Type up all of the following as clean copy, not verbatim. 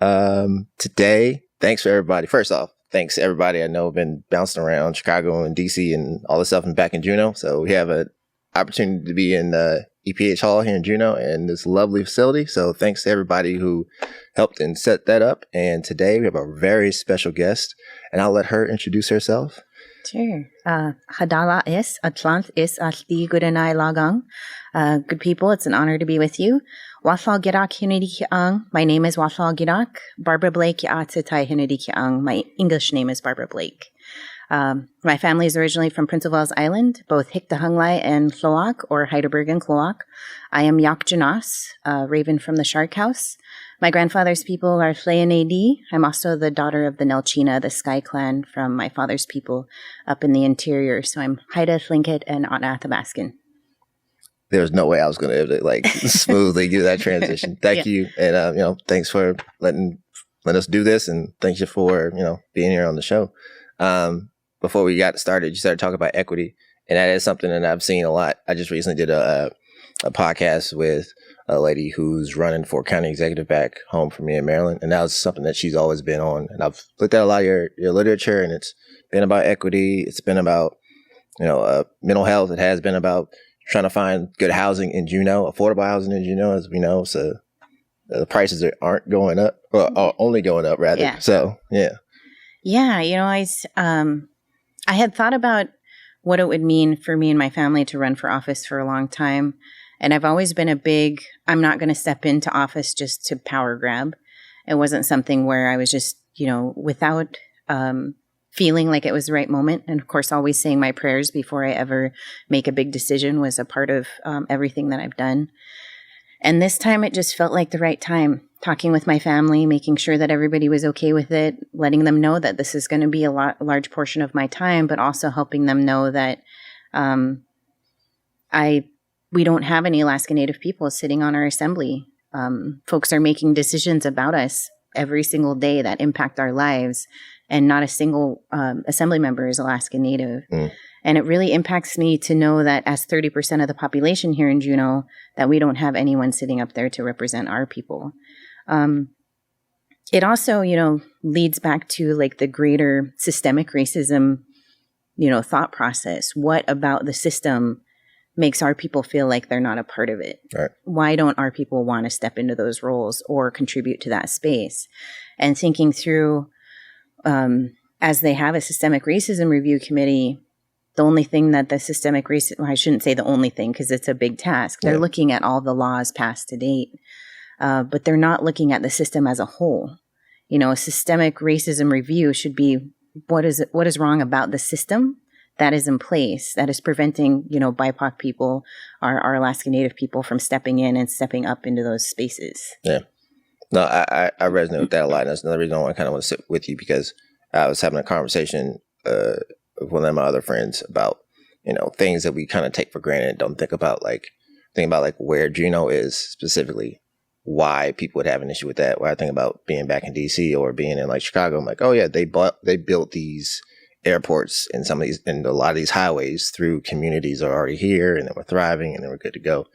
Today, thanks for everybody. First off, thanks to everybody. I know I've been bouncing around Chicago and DC and all this stuff and back in Juneau. So we have an opportunity to be in the EPH Hall here in Juneau and this lovely facility. So thanks to everybody who helped and set that up. And today we have a very special guest, and I'll let her introduce herself. Sure. Hadala is, Atlant is Alti Gudanai Lagang. Good people, it's an honor to be with you. Wáahlaal Gíidaak Hinidi Kiang. My name is Wáahlaal Gíidaak. Barbara Blake Yaatsatai Hinidi Kiang. My English name is Barbara Blake. My family is originally from Prince of Wales Island, both Hiktahunglai and Cloak, or Heidelberg and Cloak. I am Yak Janas, Raven from the Shark House. My grandfather's people are Llayanadi. I'm also the daughter of the Nelchina, the Sky Clan from my father's people up in the interior. So I'm Haida, Tlingit, and Athabaskan. There was no way I was going to smoothly do that transition. Thank you. And, thanks for letting us do this. And thank you for, being here on the show. Before we got started, you started talking about equity. And that is something that I've seen a lot. I just recently did a podcast with a lady who's running for county executive back home for me in Maryland. And that was something that she's always been on. And I've looked at a lot of your literature, and it's been about equity. It's been about, mental health. It has been about trying to find good housing in Juneau, affordable housing in Juneau, as we know. So the prices aren't going up, or are only going up, rather. Yeah. So, yeah. Yeah, I had thought about what it would mean for me and my family to run for office for a long time. And I've always been I'm not going to step into office just to power grab. It wasn't something where I was just, without feeling like it was the right moment. And of course, always saying my prayers before I ever make a big decision was a part of everything that I've done. And this time it just felt like the right time. Talking with my family, making sure that everybody was okay with it, letting them know that this is going to be a large portion of my time, but also helping them know that we don't have any Alaska Native people sitting on our assembly. Folks are making decisions about us every single day that impact our lives, and not a single assembly member is Alaska Native. Mm. And it really impacts me to know that as 30% of the population here in Juneau, that we don't have anyone sitting up there to represent our people. It also, leads back to the greater systemic racism, thought process. What about the system makes our people feel like they're not a part of it? Right. Why don't our people want to step into those roles or contribute to that space? And thinking through, as they have a systemic racism review committee, the only thing that the systemic racism, I shouldn't say the only thing because it's a big task. They're looking at all the laws passed to date. But they're not looking at the system as a whole. A systemic racism review should be what is wrong about the system that is in place that is preventing, BIPOC people, our Alaska Native people from stepping in and stepping up into those spaces. Yeah. No, I resonate with that a lot. And that's another reason I kind of want to sit with you, because I was having a conversation with one of my other friends about, things that we kind of take for granted and don't think about, where Juneau is specifically. Why people would have an issue with that. When I think about being back in DC or being in Chicago, I'm like, oh yeah, they built these airports and and a lot of these highways through communities that are already here, and they were thriving and they were good to go.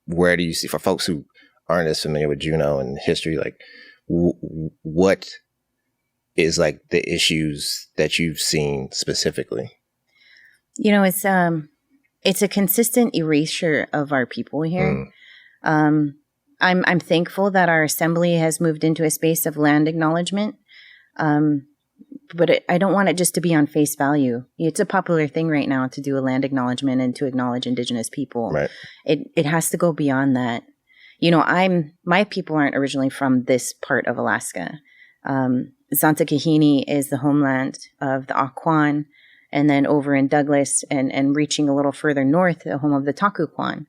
Where do you see, for folks who aren't as familiar with Juneau and history, what is the issues that you've seen specifically? It's a consistent erasure of our people here. I'm thankful that our assembly has moved into a space of land acknowledgement, but I don't want it just to be on face value. It's a popular thing right now to do a land acknowledgement and to acknowledge Indigenous people. Right. It has to go beyond that. My people aren't originally from this part of Alaska. Zantakahini is the homeland of the Aquan, and then over in Douglas and reaching a little further north, the home of the Takuquan.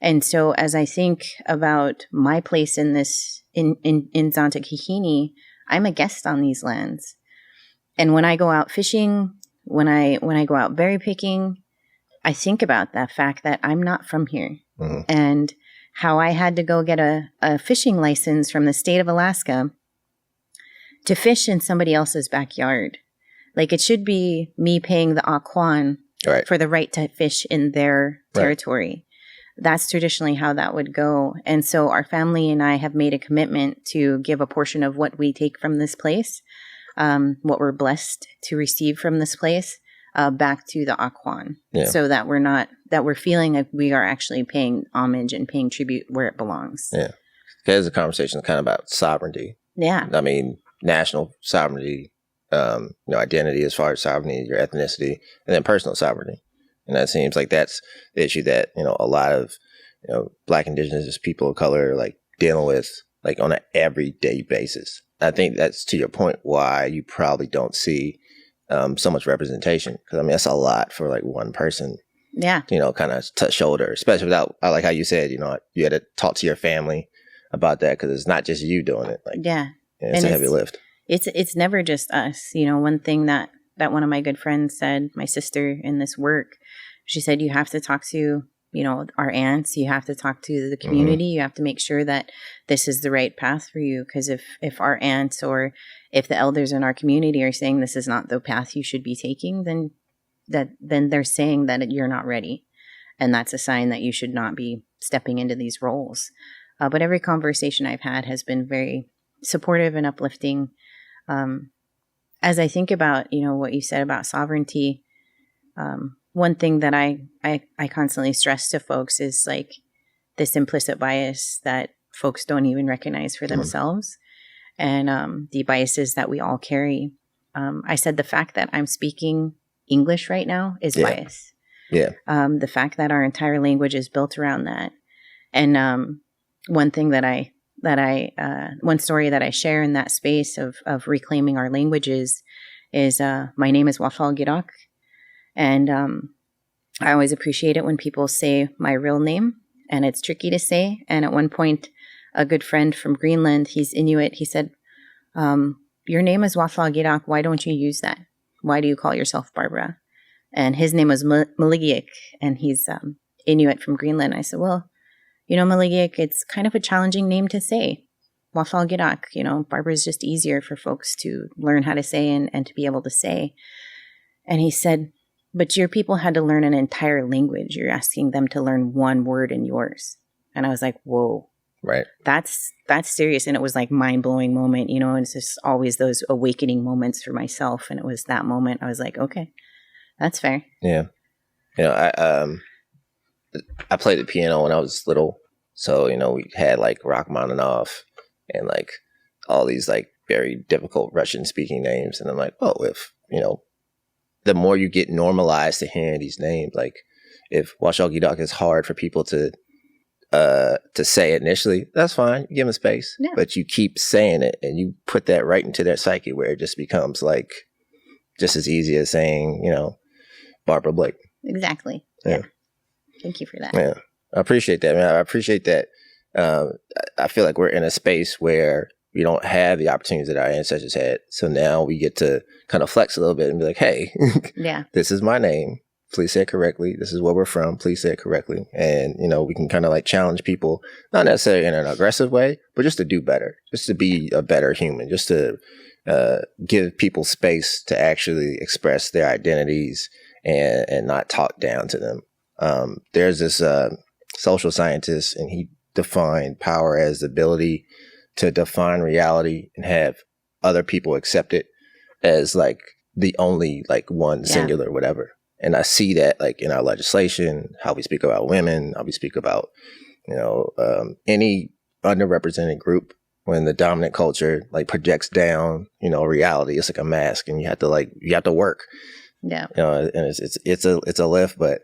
And so as I think about my place in this, in Zantakahini, I'm a guest on these lands. And when I go out fishing, when I go out berry picking, I think about that fact that I'm not from here. Mm-hmm. And how I had to go get a fishing license from the state of Alaska to fish in somebody else's backyard. It should be me paying the Aquan for the right to fish in their territory. that's traditionally how that would go. And so our family and I have made a commitment to give a portion of what we take from this place, what we're blessed to receive from this place, back to the Akwán, so that we're feeling like we are actually paying homage and paying tribute where it belongs. Yeah. Because the conversation is kind of about sovereignty. Yeah. I mean, national sovereignty, identity as far as sovereignty, your ethnicity, and then personal sovereignty. And that seems like that's the issue that, a lot of, Black, Indigenous people of color, like, dealing with, like, on an everyday basis. I think that's, to your point, why you probably don't see so much representation. Because, I mean, that's a lot for, like, one person. Yeah. Kind of touch shoulder, especially without, I like how you said, you had to talk to your family about that, because it's not just you doing it. Like, yeah. It's a heavy lift. It's never just us. One thing that one of my good friends said, my sister in this work, she said, you have to talk to, our aunts, you have to talk to the community, you have to make sure that this is the right path for you. Because if our aunts or if the elders in our community are saying this is not the path you should be taking, then they're saying that you're not ready. And that's a sign that you should not be stepping into these roles. But every conversation I've had has been very supportive and uplifting. As I think about, what you said about sovereignty, one thing that I constantly stress to folks is like this implicit bias that folks don't even recognize for themselves, and the biases that we all carry. I said the fact that I'm speaking English right now is bias. Yeah. The fact that our entire language is built around that. And one thing one story that I share in that space of reclaiming our languages is my name is Wáahlaal Gíidaak. And I always appreciate it when people say my real name, and it's tricky to say. And at one point, a good friend from Greenland, he's Inuit, he said, your name is Wáahlaal Gíidaak. Why don't you use that? Why do you call yourself Barbara? And his name was Maligiak, and he's Inuit from Greenland. I said, well, Maligiak, it's kind of a challenging name to say. Wáahlaal Gíidaak, Barbara is just easier for folks to learn how to say and to be able to say. And he said, but your people had to learn an entire language. You're asking them to learn one word in yours. And I was like, whoa. Right. That's serious. And it was like mind-blowing moment, and it's just always those awakening moments for myself. And it was that moment I was like, okay, that's fair. Yeah. I played the piano when I was little. So, we had like Rachmaninoff and like all these like very difficult Russian speaking names. And I'm like, oh, if, the more you get normalized to hearing these names, like if Wáahlaal Gíidaak is hard for people to say initially, that's fine. You give them space, but you keep saying it and you put that right into their psyche where it just becomes like just as easy as saying, Barbara Blake. Exactly. Yeah. Thank you for that. Yeah. I appreciate that, man. I appreciate that. I feel like we're in a space where we don't have the opportunities that our ancestors had. So now we get to kind of flex a little bit and be like, hey, this is my name. Please say it correctly. This is where we're from. Please say it correctly. And, we can kind of like challenge people, not necessarily in an aggressive way, but just to do better, just to be a better human, just to give people space to actually express their identities and not talk down to them. There's this social scientist, and he defined power as the ability to define reality and have other people accept it as like the only like one singular whatever. And I see that like in our legislation, how we speak about women, how we speak about, any underrepresented group. When the dominant culture like projects down, reality, it's like a mask, and you have to work. Yeah. And it's a lift, but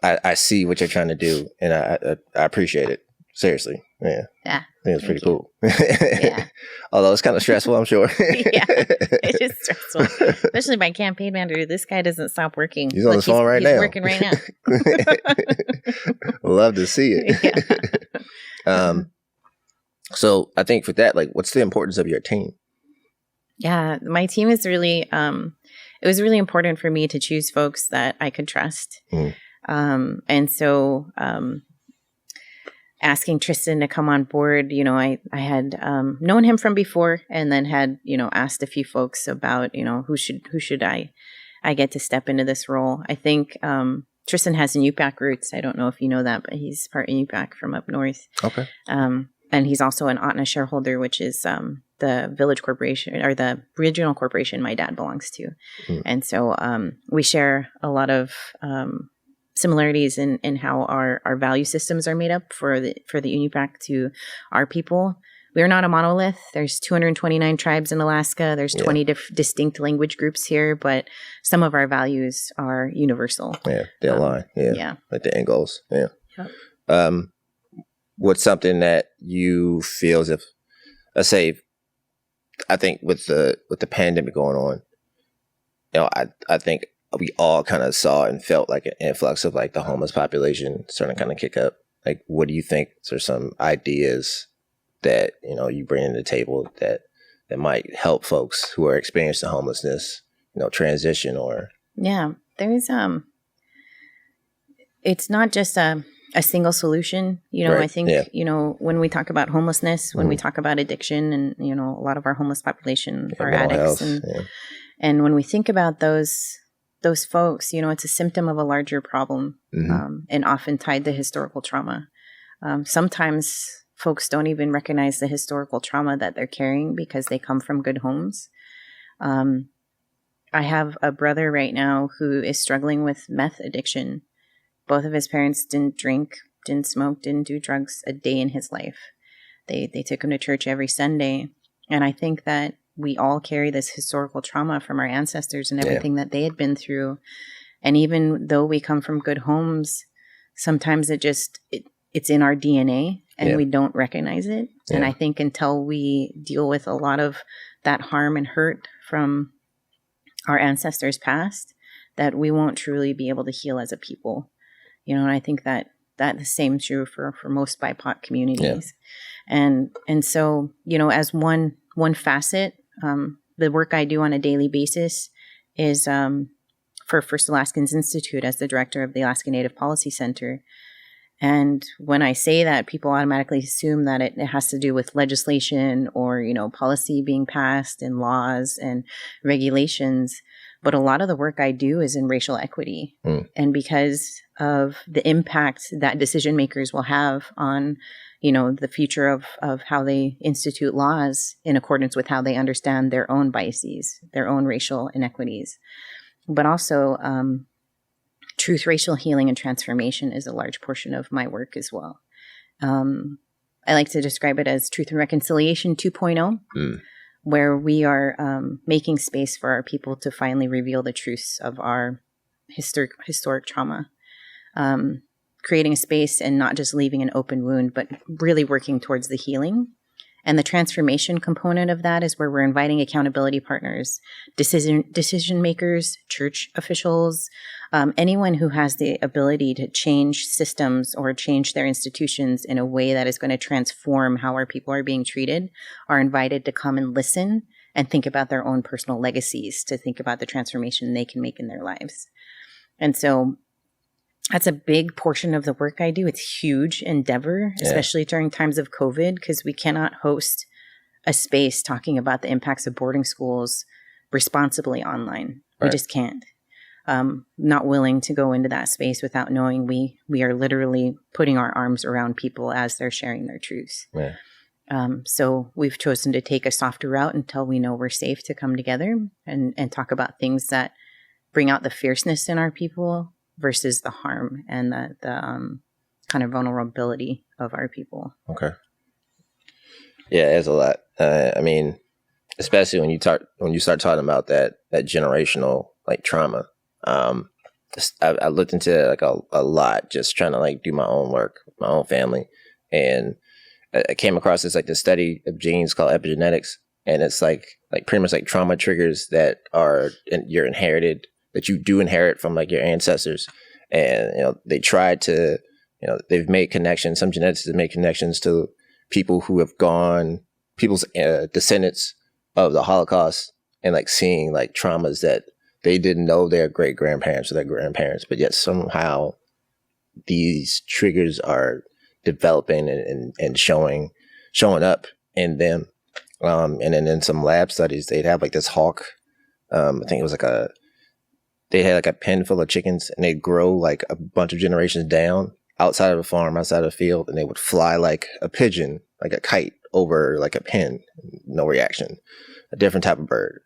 I see what you're trying to do, and I appreciate it. Seriously. Yeah. Yeah. I think it's pretty cool. Yeah. Although it's kind of stressful, I'm sure. Yeah. It is stressful. Especially my campaign manager. This guy doesn't stop working. He's on the phone right now. He's working right now. Love to see it. Yeah. So I think for that, like, what's the importance of your team? Yeah, my team is really, it was really important for me to choose folks that I could trust. And so asking Tristan to come on board, I had known him from before, and then had, asked a few folks about, who should I get to step into this role. I think Tristan has Inupiaq roots. I don't know if you know that, but he's part Inupiaq from up north. Okay. And he's also an Otna shareholder, which is the village corporation or the regional corporation my dad belongs to. And so we share a lot of similarities in how our value systems are made up for the Inupiaq to our people. We're not a monolith. There's 229 tribes in Alaska. There's 20 distinct language groups here, but some of our values are universal. Yeah, they align. Yeah, like the end goals. Yeah. Yep. What's something that you feel as if, let's say, I think with the pandemic going on, I think we all kind of saw and felt like an influx of like the homeless population starting to kind of kick up. Like, what do you think are some ideas that, you bring to the table that might help folks who are experiencing homelessness, transition or? Yeah, there's, it's not just a single solution. Right. I think, when we talk about homelessness, when we talk about addiction and, a lot of our homeless population are addicts. And when we think about those folks, it's a symptom of a larger problem, and often tied to historical trauma. Sometimes folks don't even recognize the historical trauma that they're carrying because they come from good homes. I have a brother right now who is struggling with meth addiction. Both of his parents didn't drink, didn't smoke, didn't do drugs a day in his life. They took him to church every Sunday. And I think that we all carry this historical trauma from our ancestors and everything that they had been through. And even though we come from good homes, sometimes it's in our DNA and we don't recognize it. Yeah. And I think until we deal with a lot of that harm and hurt from our ancestors past, that we won't truly be able to heal as a people. And I think that the same is true for most BIPOC communities. Yeah. And so, as one facet, the work I do on a daily basis is for First Alaskans Institute as the director of the Alaska Native Policy Center. And when I say that, people automatically assume that it has to do with legislation or, policy being passed and laws and regulations. But a lot of the work I do is in racial equity. And because of the impact that decision makers will have on, the future of how they institute laws in accordance with how they understand their own biases, their own racial inequities. But also, truth, racial healing, and transformation is a large portion of my work as well. I like to describe it as Truth and Reconciliation 2.0, where we are making space for our people to finally reveal the truths of our historic trauma. Creating a space and not just leaving an open wound, but really working towards the healing. And the transformation component of that is where we're inviting accountability partners, decision makers, church officials, anyone who has the ability to change systems or change their institutions in a way that is going to transform how our people are being treated, are invited to come and listen and think about their own personal legacies, to think about the transformation they can make in their lives. And so that's a big portion of the work I do. It's a huge endeavor, especially during times of COVID, because we cannot host a space talking about the impacts of boarding schools responsibly online. Right. We just can't. Not willing to go into that space without knowing we are literally putting our arms around people as they're sharing their truths. Yeah. So we've chosen to take a softer route until we know we're safe to come together and talk about things that bring out the fierceness in our people versus the harm and the kind of vulnerability of our people. Okay. Yeah, there's a lot. I mean, especially when you start talking about that generational like trauma. I looked into it like a lot, just trying to like do my own work, my own family, and I came across this study of genes called epigenetics, and it's like pretty much like trauma triggers that are you're inherited, that you do inherit from like your ancestors. And, they tried to, they've made connections. Some geneticists have made connections to people who have people's descendants of the Holocaust, and like seeing like traumas that they didn't know their great grandparents or their grandparents, but yet somehow these triggers are developing and showing up in them. And then in some lab studies, they'd have like this hawk. I think it was like they had like a pen full of chickens, and they'd grow like a bunch of generations down outside of the farm, outside of the field, and they would fly like a pigeon, like a kite over like a pen, no reaction. A different type of bird.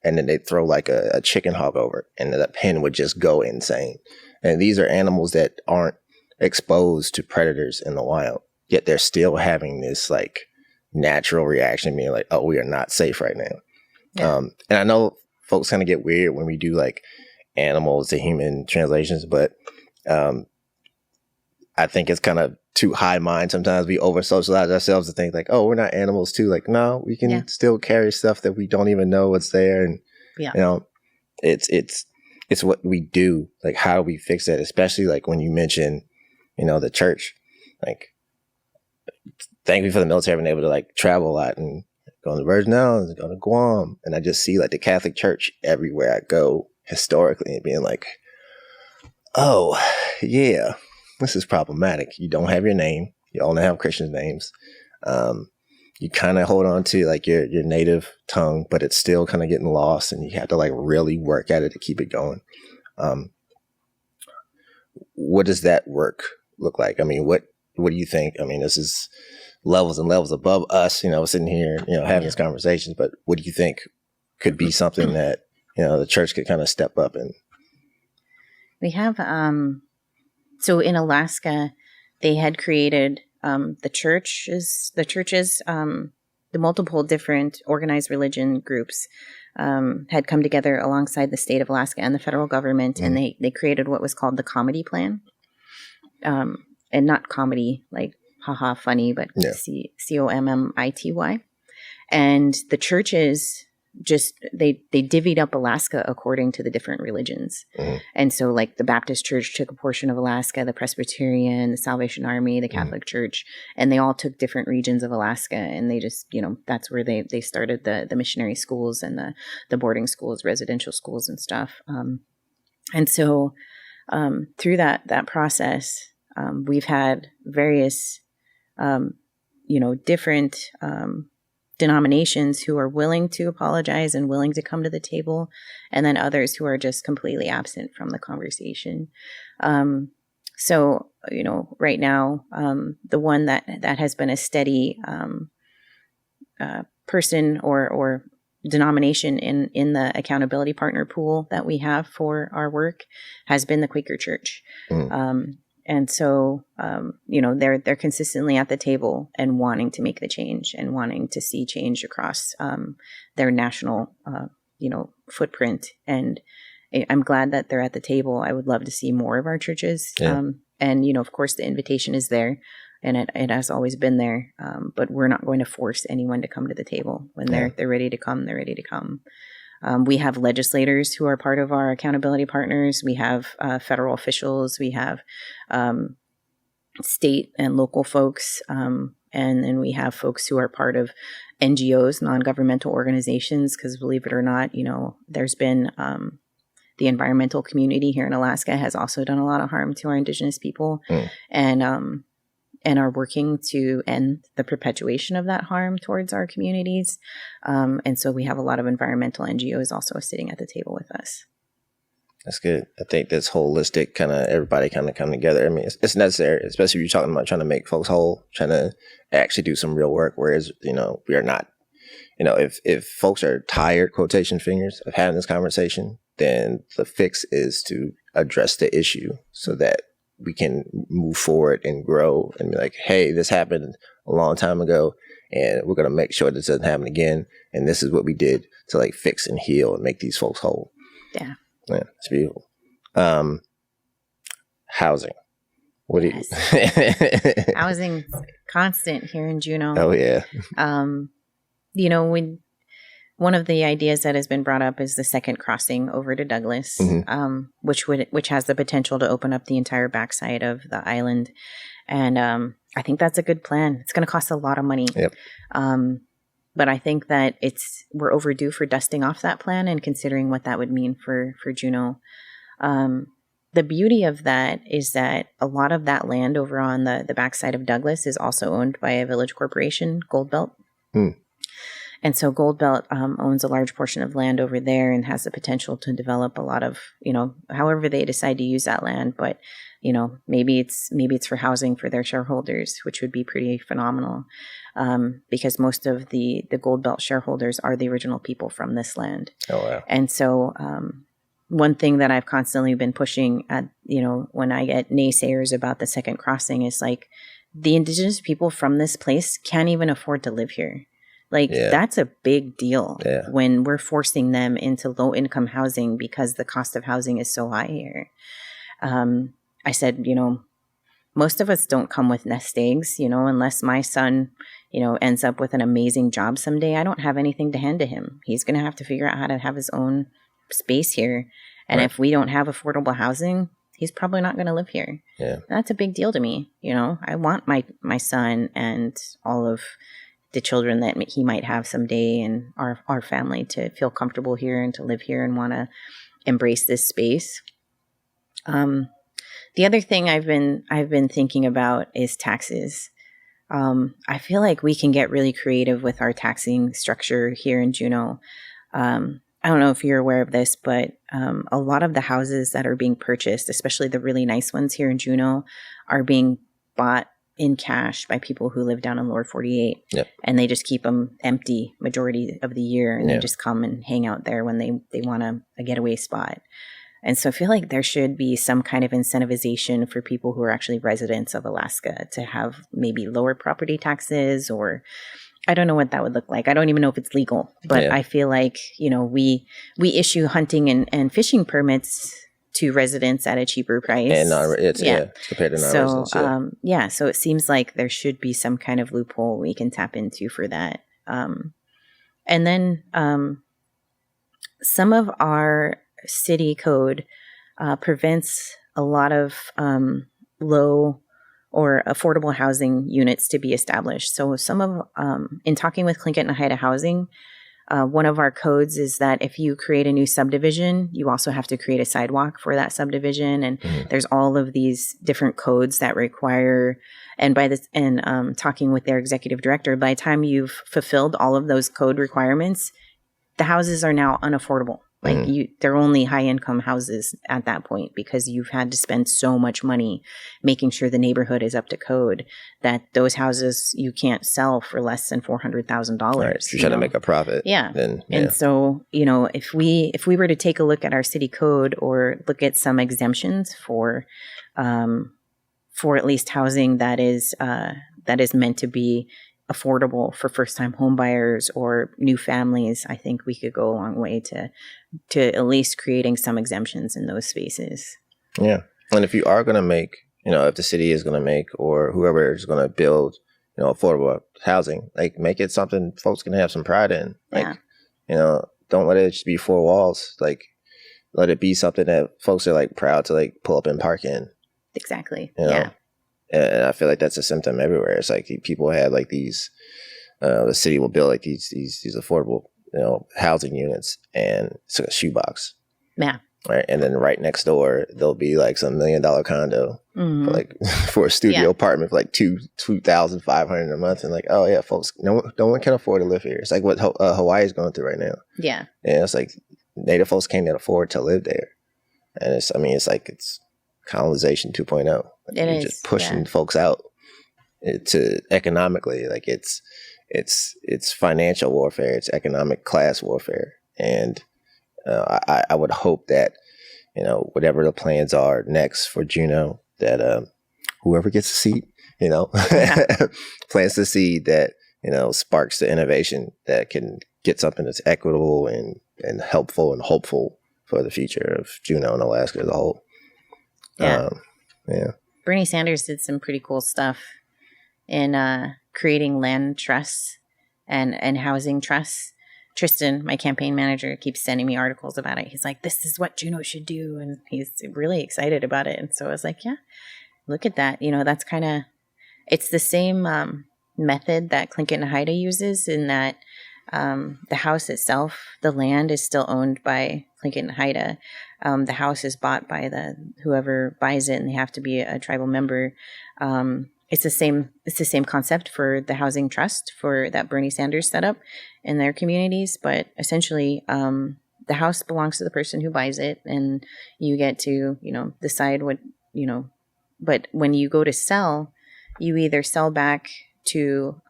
And then they'd throw like a chicken hawk over it, and that pen would just go insane. And these are animals that aren't exposed to predators in the wild, yet they're still having this like natural reaction, being like, oh, we are not safe right now. Yeah. And I know folks kind of get weird when we do like animals to human translations, but I think it's kind of too high mind. Sometimes we over socialize ourselves to think like, oh, we're not animals too. Like, no, we can still carry stuff that we don't even know what's there. And, you know, it's what we do. Like, how do we fix that? Especially like when you mention, you know, the church, like, thank you for the military being able to like travel a lot and go to the Virgin Islands, go to Guam. And I just see like the Catholic Church everywhere I go historically and being like, oh, yeah. This is problematic. You don't have your name. You only have Christian names. You kind of hold on to like your native tongue, but it's still kind of getting lost, and you have to like really work at it to keep it going. What does that work look like? I mean, what do you think? I mean, this is levels and levels above us, you know, sitting here, you know, having these conversations, but what do you think could be something that, you know, the church could kind of step up and? We have, so in Alaska, they had created the churches, the multiple different organized religion groups had come together alongside the state of Alaska and the federal government, and they created what was called the Comedy Plan, and not comedy like haha funny, but COMMITY, and the churches just they divvied up Alaska according to the different religions. And so like the Baptist Church took a portion of Alaska, the Presbyterian, the Salvation Army, the Catholic Church, and they all took different regions of Alaska, and they just, you know, that's where they started the missionary schools and the boarding schools, residential schools and stuff. And so through that process, we've had various different denominations who are willing to apologize and willing to come to the table, and then others who are just completely absent from the conversation. So, you know, right now, the one that has been a steady person or denomination in the accountability partner pool that we have for our work has been the Quaker Church. And so, they're consistently at the table and wanting to make the change and wanting to see change across their national, footprint. And I'm glad that they're at the table. I would love to see more of our churches. And, you know, of course, the invitation is there, and it has always been there. But we're not going to force anyone to come to the table. When they're ready to come, they're ready to come. We have legislators who are part of our accountability partners. We have federal officials. We have state and local folks. And then we have folks who are part of NGOs, non-governmental organizations, because believe it or not, you know, there's been the environmental community here in Alaska has also done a lot of harm to our indigenous people. And are working to end the perpetuation of that harm towards our communities. And so we have a lot of environmental NGOs also sitting at the table with us. That's good. I think that's holistic, kind of everybody kind of come together. I mean, it's necessary, especially if you're talking about trying to make folks whole, trying to actually do some real work. Whereas, you know, we are not, you know, if folks are tired, quotation fingers, of having this conversation, then the fix is to address the issue so that we can move forward and grow and be like, hey, this happened a long time ago, and we're going to make sure this doesn't happen again. And this is what we did to like fix and heal and make these folks whole. Yeah. Yeah, it's beautiful. Housing. What do you? Housing constant here in Juneau. Oh yeah. You know, one of the ideas that has been brought up is the second crossing over to Douglas, which has the potential to open up the entire backside of the island, and I think that's a good plan. It's going to cost a lot of money. Yep. But I think that we're overdue for dusting off that plan and considering what that would mean for Juneau. The beauty of that is that a lot of that land over on the backside of Douglas is also owned by a village corporation, Gold Belt. And so Gold Belt owns a large portion of land over there and has the potential to develop a lot of, however they decide to use that land. But, maybe it's for housing for their shareholders, which would be pretty phenomenal, because most of the Gold Belt shareholders are the original people from this land. Oh, wow. And so one thing that I've constantly been pushing at, when I get naysayers about the second crossing is like the indigenous people from this place can't even afford to live here. Like, that's a big deal when we're forcing them into low income housing because the cost of housing is so high here. I said, most of us don't come with nest eggs, unless my son, ends up with an amazing job someday. I don't have anything to hand to him. He's going to have to figure out how to have his own space here. And if we don't have affordable housing, he's probably not going to live here. Yeah. That's a big deal to me. I want my son and all of the children that he might have someday and our family to feel comfortable here and to live here and want to embrace this space. The other thing I've been thinking about is taxes. I feel like we can get really creative with our taxing structure here in Juneau. I don't know if you're aware of this, but a lot of the houses that are being purchased, especially the really nice ones here in Juneau, are being bought in cash by people who live down in Lower 48. Yep. And they just keep them empty majority of the year. And they just come and hang out there when they want a getaway spot. And so I feel like there should be some kind of incentivization for people who are actually residents of Alaska to have maybe lower property taxes, or I don't know what that would look like. I don't even know if it's legal, but I feel like, we issue hunting and fishing permits to residents at a cheaper price. And it's compared to non-residents. So it seems like there should be some kind of loophole we can tap into for that. And then some of our city code prevents a lot of low or affordable housing units to be established. So some of, in talking with Tlingit and Haida Housing, one of our codes is that if you create a new subdivision, you also have to create a sidewalk for that subdivision. And there's all of these different codes that require, talking with their executive director, by the time you've fulfilled all of those code requirements, the houses are now unaffordable. Like they're only high income houses at that point because you've had to spend so much money making sure the neighborhood is up to code that those houses you can't sell for less than $400,000. Right. If you're trying to make a profit. Then, And so, if we were to take a look at our city code or look at some exemptions for at least housing that is meant to be affordable for first-time home buyers or new families, I think we could go a long way to at least creating some exemptions in those spaces. Yeah. And if you are going to make, if the city is going to make, or whoever is going to build, affordable housing, like make it something folks can have some pride in. Like, don't let it just be four walls. Like, let it be something that folks are like proud to like pull up and park in. Exactly. Yeah. And I feel like that's a symptom everywhere. It's like people have like these, the city will build like these affordable, housing units, and it's like a shoebox. Yeah. Right. And then right next door, there'll be like some $1 million condo for a studio apartment for like $2,500 a month. And like, oh yeah, folks, no one can afford to live here. It's like what Hawaii is going through right now. Yeah. And it's like Native folks can't afford to live there. And it's colonization 2.0. You're just pushing folks out to economically, like it's financial warfare, it's economic class warfare. And I would hope that, whatever the plans are next for Juneau, that whoever gets a seat, plants the seed that, sparks the innovation that can get something that's equitable and helpful and hopeful for the future of Juneau and Alaska as a whole. Yeah. Yeah. Bernie Sanders did some pretty cool stuff in creating land trusts and housing trusts. Tristan, my campaign manager, keeps sending me articles about it. He's like, this is what Juneau should do. And he's really excited about it. And so I was like, yeah, look at that. That's kind of, it's the same method that Tlingit and Haida uses, in that the house itself, the land is still owned by Tlingit and Haida. The house is bought by whoever buys it, and they have to be a tribal member. it's the same concept for the housing trust for that Bernie Sanders set up in their communities. But essentially, the house belongs to the person who buys it, and you get to, decide what, but when you go to sell, you either sell back to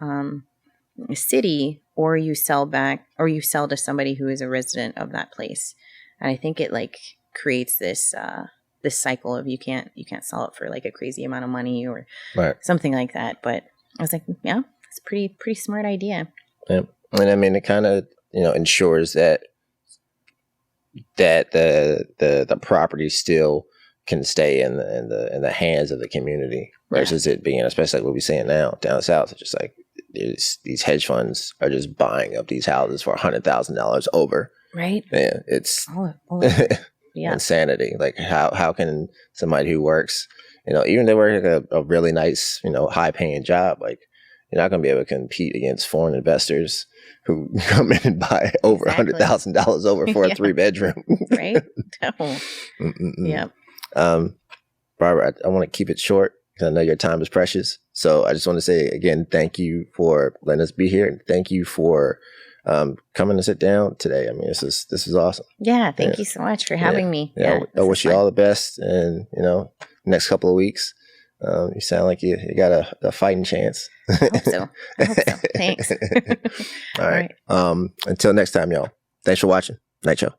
a city, or you sell to somebody who is a resident of that place. And I think it like creates this cycle of you can't sell it for like a crazy amount of money or something like that. But I was like, yeah, it's a pretty smart idea. Yeah. And I mean, it kind of, ensures that the property still can stay in the hands of the community versus it being, especially like what we're seeing now down south. It's just like these hedge funds are just buying up these houses for $100,000 over. Right. Yeah, it's insanity. Like how can somebody who works, even they work like a really nice, high paying job, like you're not going to be able to compete against foreign investors who come in and buy over $100,000 over for a 3-bedroom. Right. Yeah. Barbara, I want to keep it short because I know your time is precious. So I just want to say again, thank you for letting us be here, and thank you for coming to sit down today. I mean, this is awesome. Yeah, thank you so much for having me. Yeah, I wish you all the best, and next couple of weeks. You sound like you got a fighting chance. I hope so. Thanks. All right. Until next time, y'all. Thanks for watching. Night show.